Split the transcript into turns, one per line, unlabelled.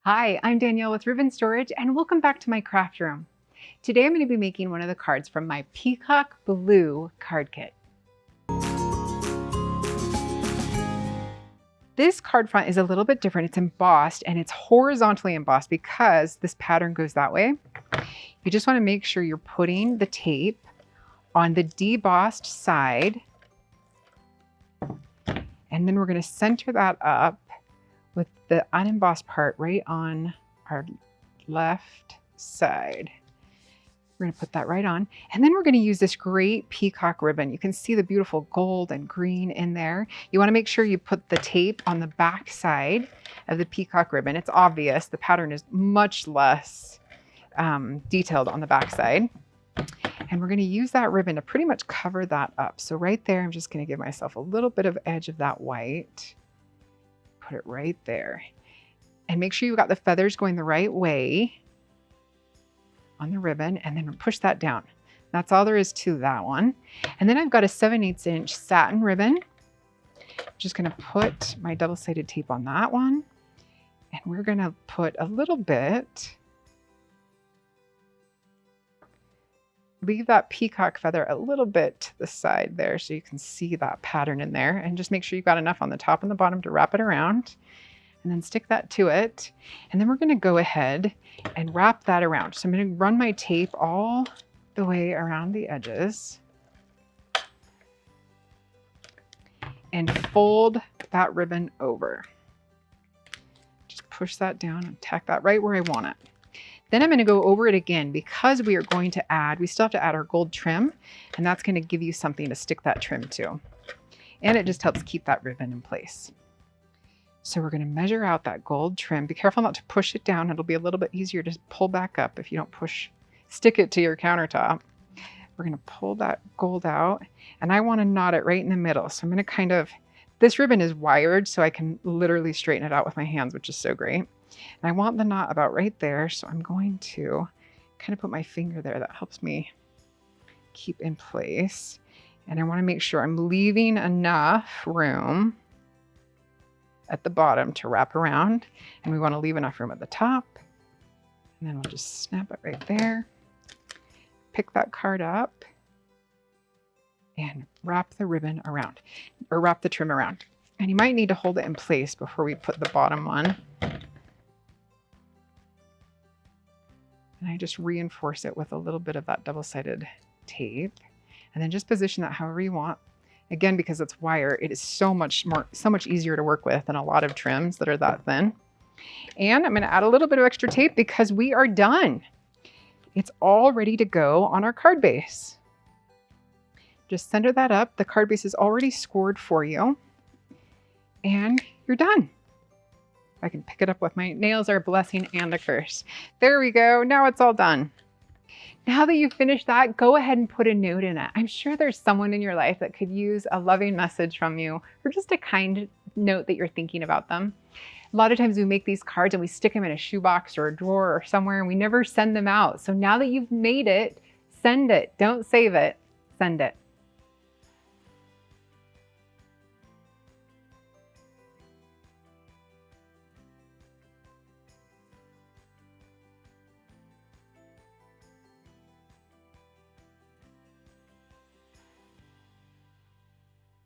Hi, I'm Danielle with Ribbon Storage and welcome back to my craft room. Today I'm going to be making one of the cards from my Peacock Blue card kit. This card front is a little bit different. It's embossed and it's horizontally embossed because this pattern goes that way. You just want to make sure you're putting the tape on the debossed side, and then we're going to center that up with the unembossed part right on our left side. We're going to put that right on. And then we're going to use this great peacock ribbon. You can see the beautiful gold and green in there. You want to make sure you put the tape on the back side of the peacock ribbon. It's obvious. The pattern is much less detailed on the back side. And we're going to use that ribbon to pretty much cover that up. So right there, I'm just going to give myself a little bit of edge of that white. Put it right there. And make sure you've got the feathers going the right way on the ribbon, and then push that down. That's all there is to that one. And then I've got a 7/8 inch satin ribbon. I'm just going to put my double-sided tape on that one. And we're going to put a little bit, leave that peacock feather a little bit to the side there so you can see that pattern in there, and just make sure you've got enough on the top and the bottom to wrap it around, and then stick that to it. And then we're going to go ahead and wrap that around. So I'm going to run my tape all the way around the edges and fold that ribbon over. Just push that down and tack that right where I want it. Then I'm going to go over it again because we are going to add, we still have to add our gold trim, and that's going to give you something to stick that trim to. And it just helps keep that ribbon in place. So we're going to measure out that gold trim. Be careful not to push it down. It'll be a little bit easier to pull back up if you don't stick it to your countertop. We're going to pull that gold out, and I want to knot it right in the middle. So I'm going to this ribbon is wired so I can literally straighten it out with my hands, which is so great. And I want the knot about right there, so I'm going to kind of put my finger there. That helps me keep in place. And I want to make sure I'm leaving enough room at the bottom to wrap around. And we want to leave enough room at the top. And then we'll just snap it right there. Pick that card up and wrap the ribbon around, or wrap the trim around. And you might need to hold it in place before we put the bottom on. And I just reinforce it with a little bit of that double-sided tape, and then just position that however you want. Again, because it's wire, it is so much easier to work with than a lot of trims that are that thin. And I'm going to add a little bit of extra tape because we are done. It's all ready to go on our card base. Just center that up. The card base is already scored for you, and you're done. I can pick it up with my nails are a blessing and a curse. There we go. Now it's all done. Now that you've finished that, go ahead and put a note in it. I'm sure there's someone in your life that could use a loving message from you, or just a kind note that you're thinking about them. A lot of times we make these cards and we stick them in a shoebox or a drawer or somewhere, and we never send them out. So now that you've made it, send it. Don't save it. Send it.